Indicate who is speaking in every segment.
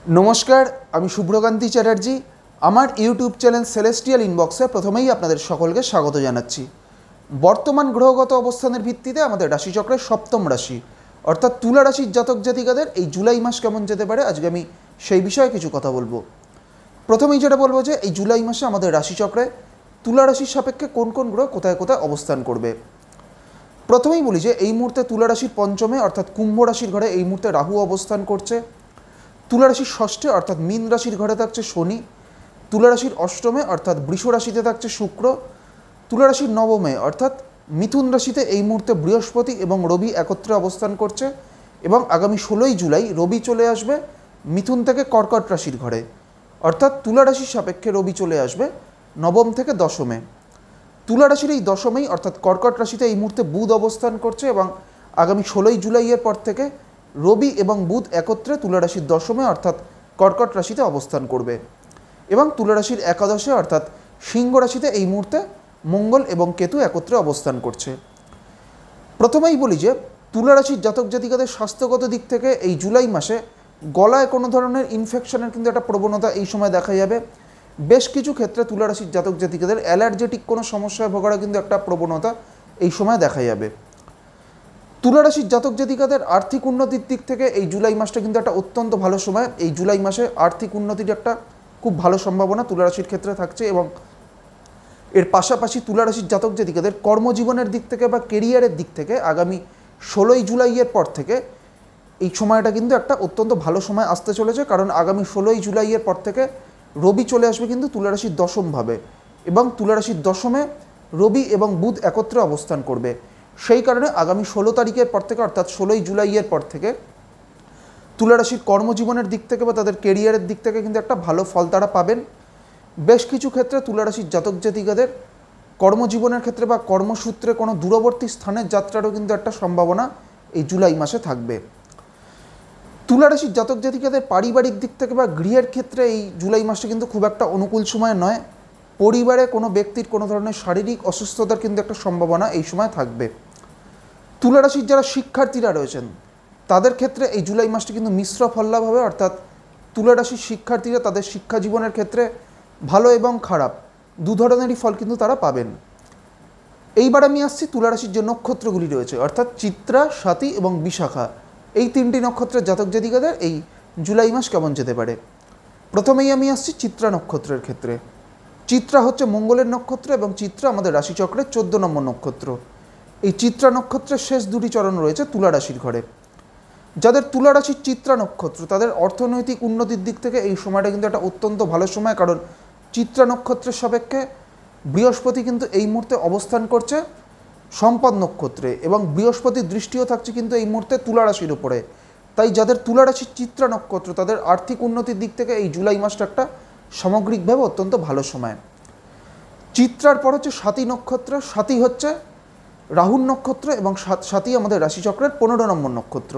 Speaker 1: नमस्कार आमी शुभ्रकांती चैटार्जी आमार यूट्यूब चैनल सेलेस्टियल इनबक्से प्रथमेई आपनादेर सकलके स्वागत जानाच्छि। बर्तमान ग्रहगत अवस्थानेर भित्तिते आमादेर राशिचक्रेर सप्तम राशि अर्थात तुला राशिर जातक जातिकादेर एई जुलाई मास केमन जेते पारे आजके आमी सेई विषये किछु कथा बोलबो। प्रथमेई जेटा बोलबो जे एई जुलाई मासे आमादेर राशिचक्रे तुला राशिर सापेक्षे कोन कोन ग्रह कोथाय कोथाय अवस्थान करबे। प्रथमेई बोली जे एई मुहूर्ते तुला राशिर पंचमे अर्थात कुम्भ राशिर घरे एई मुहूर्ते राहु अवस्थान करছে। तुला राशिर षष्ठे अर्थात मीन राशिर घरे थाकছে शनि। तुला राशिर अष्टमे अर्थात वृष राशिते थाकছে शुक्र। तुला राशिर नवमे अर्थात मिथुन राशिते এই মুহূর্তে বৃহস্পতি এবং রবি একত্রে অবস্থান করছে এবং আগামী 16ই জুলাই রবি চলে আসবে মিথুন থেকে কর্কট রাশির ঘরে অর্থাৎ তুলা রাশির সাপেক্ষে রবি চলে আসবে নবম থেকে দশমে। তুলা রাশির এই দশমেই অর্থাৎ কর্কট রাশিতে এই মুহূর্তে বুধ অবস্থান করছে এবং আগামী 16ই জুলাইয়ের পর থেকে রবি এবং বুধ একত্রে তুলা রাশির দশমে অর্থাৎ কর্কট রাশিতে অবস্থান করবে এবং তুলা রাশির একাদশে অর্থাৎ সিংহ রাশিতে এই মুহূর্তে মঙ্গল এবং কেতু একত্রে অবস্থান করছে। প্রথমেই বলি যে তুলা রাশির জাতক জাতিকাদের স্বাস্থ্যগত দিক থেকে এই জুলাই মাসে গলায় কোনো ধরনের ইনফেকশনের কিন্তু একটা প্রবণতা এই সময় দেখা যাবে। বেশ কিছু ক্ষেত্রে তুলা রাশির জাতক জাতিকাদের অ্যালার্জেটিক কোনো সমস্যায় ভোগার কিন্তু একটা প্রবণতা এই সময় দেখা যাবে। তুলা রাশির জাতক জাতিকাদের আর্থিক উন্নতির দিক থেকে এই জুলাই মাসটা কিন্তু একটা অত্যন্ত ভালো সময়। এই জুলাই মাসে আর্থিক উন্নতির একটা খুব ভালো সম্ভাবনা তুলা রাশির ক্ষেত্রে থাকছে এবং এর পাশাপাশি তুলা রাশির জাতক জাতিকাদের কর্মজীবনের দিক থেকে বা কেরিয়ারের দিক থেকে আগামী 16ই জুলাইয়ের পর থেকে এই সময়টা কিন্তু একটা অত্যন্ত ভালো সময় আসতে চলেছে। কারণ আগামী 16ই জুলাইয়ের পর থেকে রবি চলে আসবে কিন্তু তুলা রাশির দশমভাবে এবং তুলা রাশির দশমে রবি এবং বুধ একত্রে অবস্থান করবে। সেই কারণে আগামী 16 তারিখের পর থেকে অর্থাৎ 16ই জুলাইয়ের পর থেকে তুলা রাশির কর্মজীবনের দিক থেকে বা তাদের কেরিয়ারের দিক থেকে কিন্তু একটা ভালো ফল তারা পাবেন। বেশ কিছু ক্ষেত্রে তুলা রাশির জাতক জাতিকাদের কর্মজীবনের ক্ষেত্রে বা কর্মসূত্রে কোনো দূরবর্তী স্থানের যাত্রারও কিন্তু একটা সম্ভাবনা এই জুলাই মাসে থাকবে। তুলা রাশির জাতক জাতিকাদের পারিবারিক দিক থেকে বা গৃহের ক্ষেত্রে এই জুলাই মাসটা কিন্তু খুব একটা অনুকূল সময় নয়। পরিবারে কোনো ব্যক্তির কোনো ধরনের শারীরিক অসুস্থতার কিন্তু একটা সম্ভাবনা এই সময় থাকবে। তুলা রাশির যারা শিক্ষার্থীরা রয়েছেন তাদের ক্ষেত্রে এই জুলাই মাসটি কিন্তু মিশ্র ফললাভ হবে অর্থাৎ তুলা রাশির শিক্ষার্থীরা তাদের শিক্ষা জীবনের ক্ষেত্রে ভালো এবং খারাপ দু ধরনেরই ফল কিন্তু তারা পাবেন। এইবার আমি আসছি তুলা রাশির যে নক্ষত্রগুলি রয়েছে অর্থাৎ চিত্রা, স্বাতী এবং বিশাখা এই তিনটি নক্ষত্রের জাতক জাতিকাদের এই জুলাই মাস কেমন যেতে পারে। প্রথমেই আমি আসছি চিত্রা নক্ষত্রের ক্ষেত্রে। চিত্রা হচ্ছে মঙ্গলের নক্ষত্র এবং চিত্রা আমাদের রাশিচক্রের 14 নম্বর নক্ষত্র। এই চিত্রা নক্ষত্রের শেষ দুটি চরণ রয়েছে তুলা রাশির ঘরে। যাদের তুলা রাশির চিত্রা নক্ষত্র তাদের অর্থনৈতিক উন্নতির দিক থেকে এই সময়টা কিন্তু একটা অত্যন্ত ভালো সময়। কারণ চিত্রা নক্ষত্রের সাপেক্ষে বৃহস্পতি কিন্তু এই মুহূর্তে অবস্থান করছে সম্পদ নক্ষত্রে এবং বৃহস্পতির দৃষ্টিও থাকছে কিন্তু এই মুহূর্তে তুলা রাশির উপরে। তাই যাদের তুলা রাশির চিত্রা নক্ষত্র তাদের আর্থিক উন্নতির দিক থেকে এই জুলাই মাসটা একটা সামগ্রিকভাবে অত্যন্ত ভালো সময়। চিত্রার পর হচ্ছে স্বাতী নক্ষত্র। স্বাতী হচ্ছে রাহুর নক্ষত্র এবং স্বাতী আমাদের রাশিচক্রের 15 নম্বর নক্ষত্র।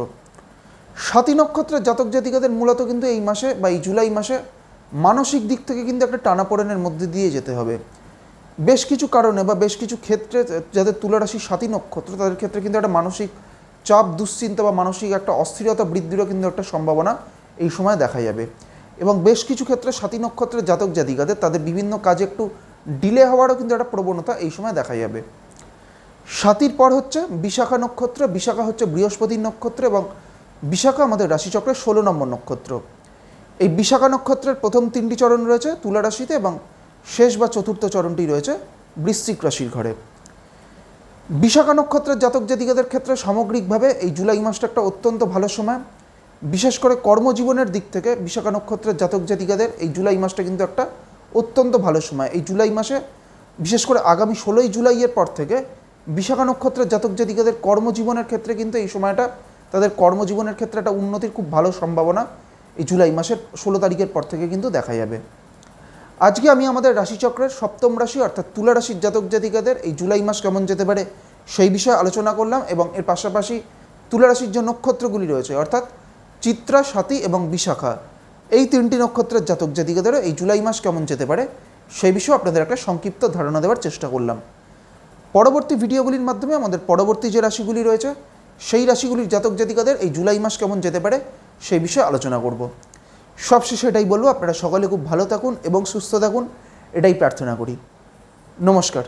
Speaker 1: স্বাতী নক্ষত্রের জাতক জাতিকাদের মূলত কিন্তু এই মাসে বা এই জুলাই মাসে মানসিক দিক থেকে কিন্তু একটা টানাপোড়েনের মধ্যে দিয়ে যেতে হবে। বেশ কিছু কারণে বা বেশ কিছু ক্ষেত্রে যাদের তুলা রাশির স্বাতী নক্ষত্র তাদের ক্ষেত্রে কিন্তু একটা মানসিক চাপ, দুশ্চিন্তা বা মানসিক একটা অস্থিরতা বৃদ্ধিরও কিন্তু একটা সম্ভাবনা এই সময় দেখা যাবে এবং বেশ কিছু ক্ষেত্রে স্বাতী নক্ষত্রের জাতক জাতিকাদের তাদের বিভিন্ন কাজে একটু ডিলে হওয়ারও কিন্তু একটা প্রবণতা এই সময় দেখা যাবে। স্বাতীর পর হচ্ছে বিশাখা নক্ষত্র। বিশাখা হচ্ছে বৃহস্পতির নক্ষত্র এবং বিশাখা আমাদের রাশিচক্রের 16 নম্বর নক্ষত্র। এই বিশাখা নক্ষত্রের প্রথম তিনটি চরণ রয়েছে তুলা রাশিতে এবং শেষ বা চতুর্থ চরণটি রয়েছে বৃশ্চিক রাশির ঘরে। বিশাখা নক্ষত্রের জাতক জাতিকাদের ক্ষেত্রে সামগ্রিকভাবে এই জুলাই মাসটা একটা অত্যন্ত ভালো সময়। বিশেষ করে কর্মজীবনের দিক থেকে বিশাখা নক্ষত্রের জাতক জাতিকাদের এই জুলাই মাসটা কিন্তু একটা অত্যন্ত ভালো সময়। এই জুলাই মাসে বিশেষ করে আগামী 16ই জুলাইয়ের পর থেকে বিশাখা নক্ষত্রের জাতক জাতিকাদের কর্মজীবনের ক্ষেত্রে কিন্তু এই সময়টা তাদের কর্মজীবনের ক্ষেত্রে একটা উন্নতির খুব ভালো সম্ভাবনা এই জুলাই মাসের 16 তারিখের পর থেকে কিন্তু দেখা যাবে। আজকে আমি আমাদের রাশিচক্রের সপ্তম রাশি অর্থাৎ তুলা রাশির জাতক জাতিকাদের এই জুলাই মাস কেমন যেতে পারে সেই বিষয়ে আলোচনা করলাম এবং এর পাশাপাশি তুলা রাশির যে নক্ষত্রগুলি রয়েছে অর্থাৎ চিত্রা, স্বাতী এবং বিশাখা এই তিনটি নক্ষত্রের জাতক জাতিকাদেরও এই জুলাই মাস কেমন যেতে পারে সেই বিষয়ে আপনাদের একটা সংক্ষিপ্ত ধারণা দেওয়ার চেষ্টা করলাম। পরবর্তী ভিডিওগুলির মাধ্যমে আমাদের পরবর্তী যে রাশিগুলি রয়েছে সেই রাশিগুলির জাতক জাতিকাদের এই জুলাই মাস কেমন যেতে পারে সেই বিষয়ে আলোচনা করব। সবশেষে এটাই বলবো, আপনারা সকলে খুব ভালো থাকুন এবং সুস্থ থাকুন, এটাই প্রার্থনা করি। নমস্কার।